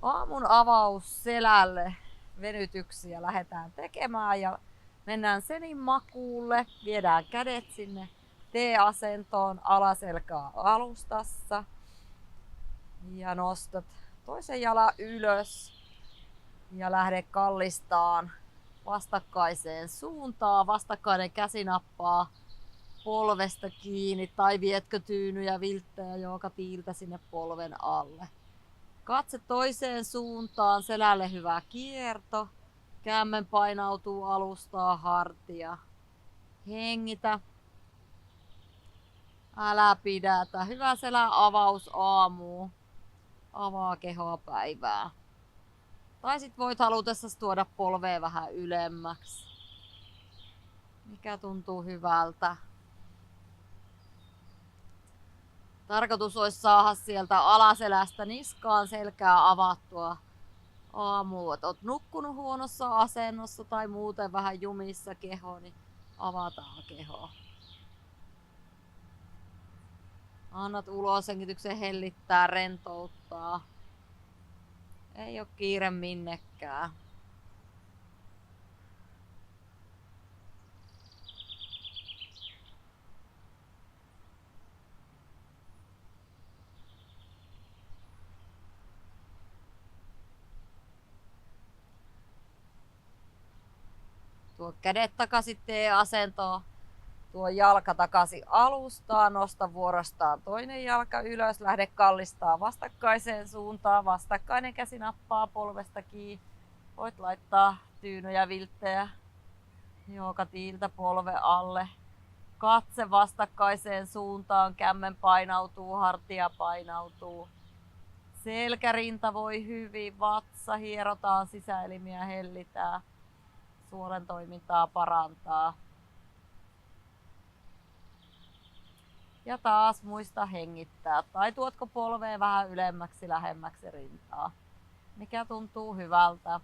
Aamun avaus selälle venytyksiä lähdetään tekemään ja mennään senin makuulle. Viedään kädet sinne T-asentoon, alaselkää alustassa. Ja nostat toisen jalan ylös ja lähde kallistaan vastakkaiseen suuntaan. Vastakkainen käsi nappaa polvesta kiinni tai vietkö tyynyjä vilttejä joka tiiltä sinne polven alle. Katse toiseen suuntaan, selälle hyvä kierto. Kämmen painautuu alustaa hartia. Hengitä. Älä pidätä. Hyvä selän avaus aamuun. Avaa kehoa päivää. Tai sit voit halutessasi tuoda polvea vähän ylemmäksi. Mikä tuntuu hyvältä. Tarkoitus olisi saada sieltä alaselästä niskaan selkää avattua aamulla. Et oot nukkunut huonossa asennossa tai muuten vähän jumissa keho, niin avataan keho. Annat ulosengityksen hellittää, rentouttaa. Ei oo kiire minnekään. Tuo kädet takaisin T-asentoon. Tuo jalka takaisin alustaan, nosta vuorostaan toinen jalka ylös, lähde kallistaa vastakkaiseen suuntaan, vastakkainen käsi nappaa polvesta kiinni. Voit laittaa tyynyjä vilttejä joka tiiltä polve alle. Katse vastakkaiseen suuntaan, kämmen painautuu, hartia painautuu. Selkärinta voi hyvin, vatsa hierotaan, sisäelimiä hellitään. Suolen toimintaa parantaa. Ja taas muista hengittää. Tai tuotko polvea vähän ylemmäksi, lähemmäksi rintaa. Mikä tuntuu hyvältä.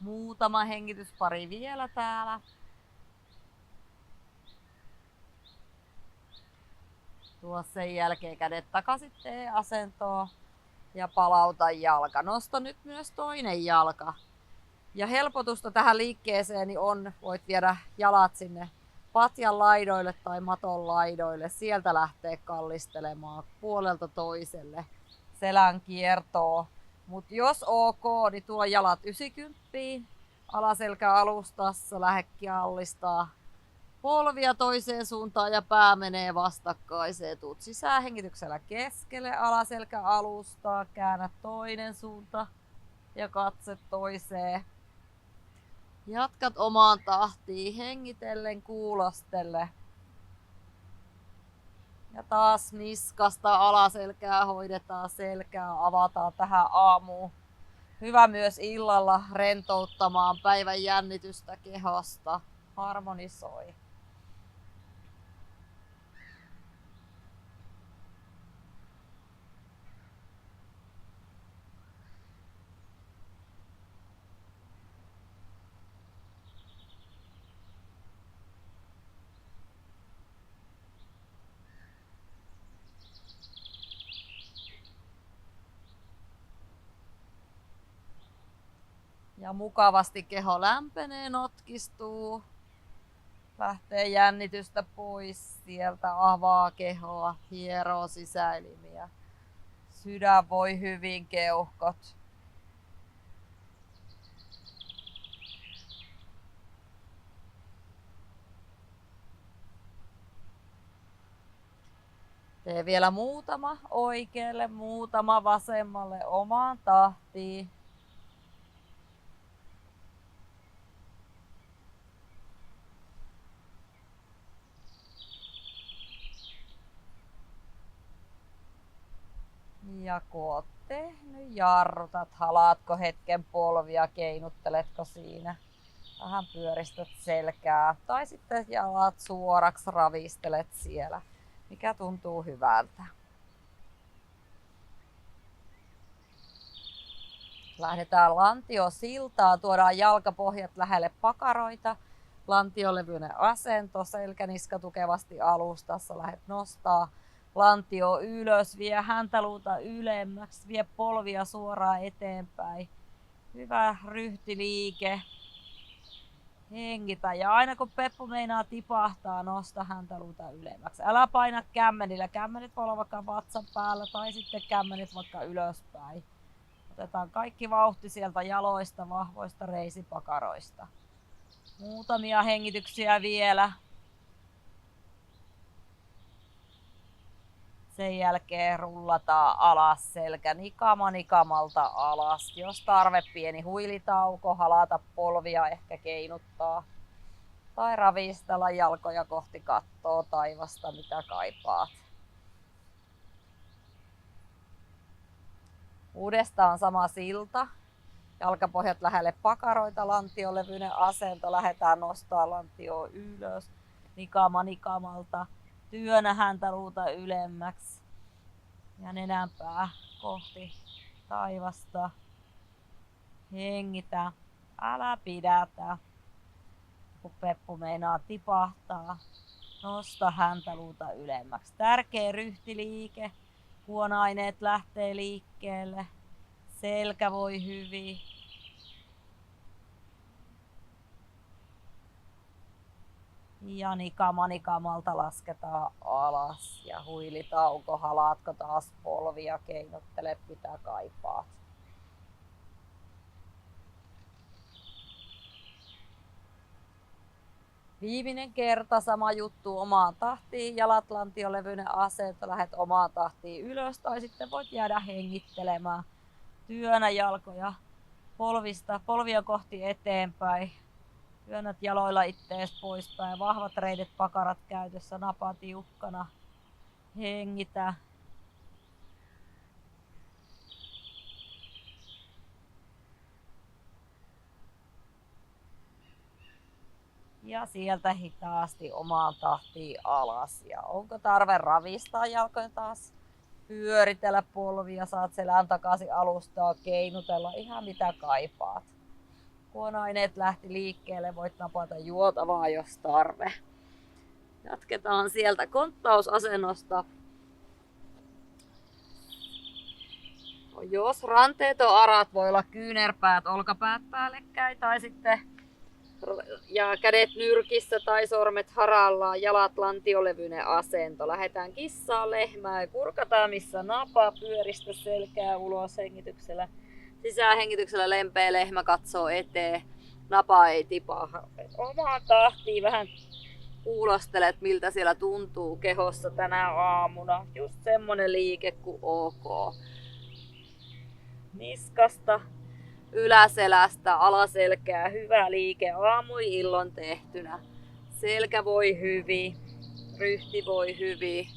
Muutama hengityspari vielä täällä. Tuo sen jälkeen kädet takaisin T-asentoon ja palauta jalka. Nosta nyt myös toinen jalka. Ja helpotusta tähän liikkeeseen on, voit viedä jalat sinne patjan laidoille tai maton laidoille. Sieltä lähtee kallistelemaan puolelta toiselle selän kiertoa. Mutta jos ok, niin tuo jalat 90, alaselkä alustassa, lähde kallistaa polvia toiseen suuntaan ja pää menee vastakkaiseen. Tuut sisähengityksellä keskelle, alaselkä alustaa, käännä toinen suunta ja katse toiseen. Jatkat omaan tahtiin, hengitellen, kuulostelle. Ja taas niskasta alaselkää hoidetaan selkää, avataan tähän aamuun. Hyvä myös illalla rentouttamaan päivän jännitystä kehosta. Harmonisoi. Ja mukavasti keho lämpenee, notkistuu. Lähtee jännitystä pois sieltä, avaa kehoa, hieroo sisäelimiä. Sydän voi hyvin, keuhkot. Tee vielä muutama oikealle, muutama vasemmalle omaan tahtiin. Ja koottaa. tehnyt, jarrutat, halaatko hetken polvia, keinutteletko siinä, vähän pyöristät selkää tai sitten jalat suoraksi, ravistelet siellä, mikä tuntuu hyvältä. Lähdetään lantiosiltaa, tuodaan jalkapohjat lähelle pakaroita, lantiolevyinen asento, selkäniska tukevasti alustassa, lähdet nostaa lantio ylös, vie häntäluuta ylemmäksi, vie polvia suoraan eteenpäin. Hyvä ryhtiliike. Hengitä ja aina kun peppu meinaa tipahtaa, nosta häntäluuta ylemmäksi. Älä paina kämmenillä. Kämmenet voi olla vaikka vatsan päällä tai sitten kämmenet vaikka ylöspäin. Otetaan kaikki vauhti sieltä jaloista, vahvoista reisipakaroista. Muutamia hengityksiä vielä. Sen jälkeen rullataan alas selkä nikamalta alas. Jos tarve, pieni huilitauko, halata polvia, ehkä keinuttaa. Tai ravistella jalkoja kohti kattoa taivasta, mitä kaipaat. Uudestaan sama silta. Jalkapohjat lähelle pakaroita, lantiolevyinen asento. Lähdetään nostaa lantio ylös nikamalta. Työnnä häntäluuta ylemmäksi ja nenänpää kohti taivasta. Hengitä, älä pidätä. Kun peppu meinaa tipahtaa, nosta häntäluuta ylemmäksi. Tärkeä ryhtiliike. Kuonaineet lähtee liikkeelle. Selkä voi hyvin. Ja nikamalta lasketaan alas ja huilitauko, halaatko taas polvia, keinottele mitä kaipaat. Viimeinen kerta sama juttu omaan tahtiin, jalat lantiolevyinen asento, lähdet omaan tahtiin ylös tai sitten voit jäädä hengittelemään. Työnnä jalkoja polvia kohti eteenpäin. Työnnät jaloilla ittees poispäin. Vahvat reidet, pakarat käytössä, napa tiukkana. Hengitä. Ja sieltä hitaasti omaan tahtiin alas. Ja onko tarve ravistaa jalkoja taas? Pyöritellä polvia, saat selän takaisin alustaa, keinutella, ihan mitä kaipaat. Kuonaineet lähti liikkeelle, voit napata juotavaa jos tarve. Jatketaan sieltä konttausasennosta. Jos ranteet on arat, voi olla kyynärpäät, olkapäät päällekkäin tai sitten ja kädet nyrkissä tai sormet harallaan, jalat lantiolevyinen asento. Lähdetään kissaan lehmää ja kurkataan missä napa, pyöristä selkää ulos hengityksellä. Sisähengityksellä lempeä lehmä katsoo eteen, napa ei tipahda. Omaan tahtiin vähän kuulostelet miltä siellä tuntuu kehossa tänä aamuna. Just semmonen liike kuin ok. Niskasta, yläselästä, alaselkää, hyvä liike, aamuin illon tehtynä. Selkä voi hyvin, ryhti voi hyvin.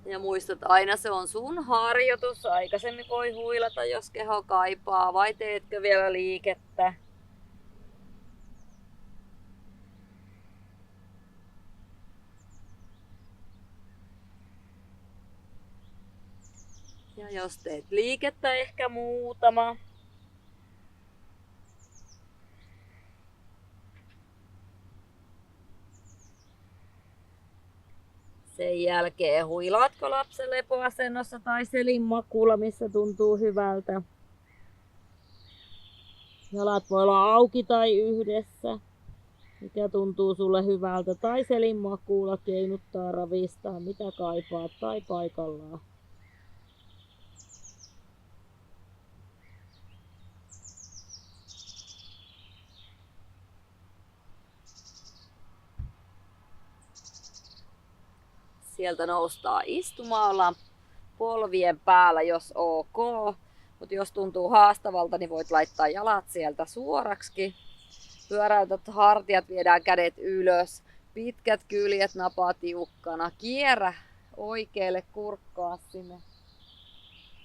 Ja muistat, aina se on sun harjoitus. Aikaisemmin voi huilata, jos keho kaipaa, vai teetkö vielä liikettä? Ja jos teet liikettä, ehkä muutama. Sen jälkeen huilaatko lapsen lepoasennossa tai selinmakuulla, missä tuntuu hyvältä. Jalat voi olla auki tai yhdessä, mikä tuntuu sulle hyvältä. Tai selinmakuulla keinuttaa, ravistaa, mitä kaipaat tai paikallaan. Sieltä noustaan istumaan, ollaan polvien päällä, jos ok. Mutta jos tuntuu haastavalta, niin voit laittaa jalat sieltä suoraksi. Pyöräytät hartiat, viedään kädet ylös. Pitkät kyljet, napaa tiukkana. Kierrä oikealle, kurkkaa sinne.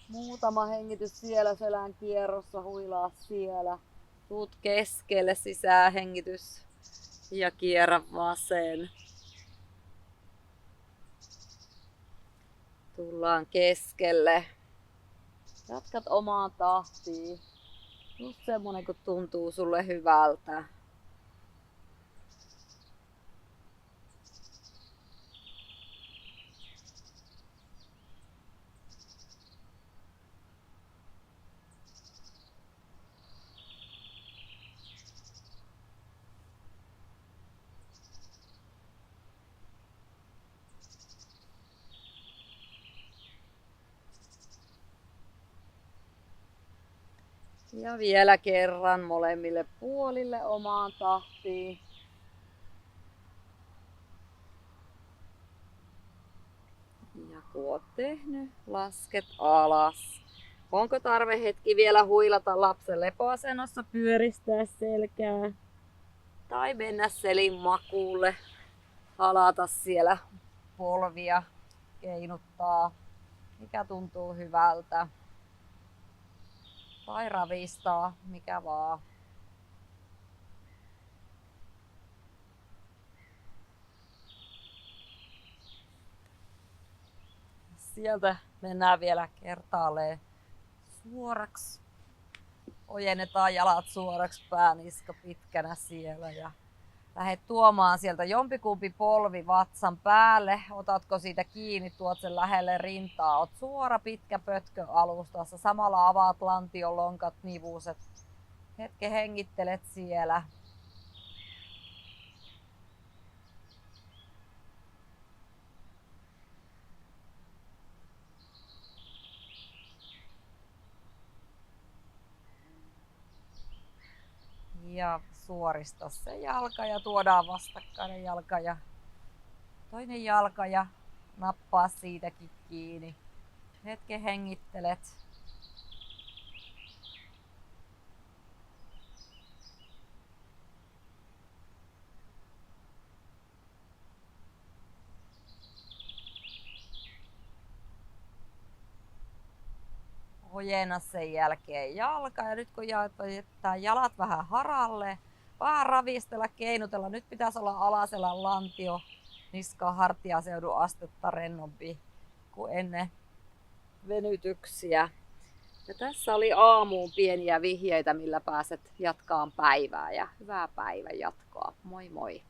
Muutama hengitys siellä selän kierrossa, huilaa siellä. Tuut keskelle, sisäänhengitys ja kierrä vasen. Tullaan keskelle. Jatkat omaa tahtiin. Just semmonen kun tuntuu sulle hyvältä. Ja vielä kerran molemmille puolille omaan tahtiin. Ja kun oot tehnyt, lasket alas. Onko tarve hetki vielä huilata lapsen lepoasennossa, pyöristää selkää? Tai mennä selin makuulle, halata siellä polvia, keinuttaa, mikä tuntuu hyvältä. Tai ravistaa, mikä vaan. Sieltä mennään vielä kertaalleen suoraksi. Ojennetaan jalat suoraksi, pääniska pitkänä siellä ja lähdet tuomaan sieltä jompikumpi polvi vatsan päälle. Otatko siitä kiinni, tuot sen lähelle rintaa. Oot suora pitkä pötkö alustassa. Samalla avaat lantion lonkat, nivuset. Hetken hengittelet siellä. Ja suorista se jalka ja tuodaan vastakkainen jalka ja toinen jalka ja nappaa siitäkin kiinni. Hetken hengittelet. Ojenna sen jälkeen jalka ja nyt kun jättää jalat vähän haralle, vähän ravistella, keinutella. Nyt pitäisi olla alaselän lantio, niska, hartiaseudun astetta rennompi kuin ennen venytyksiä. Ja tässä oli aamuun pieniä vihjeitä, millä pääset jatkaan päivää ja hyvää päivän jatkoa. Moi moi!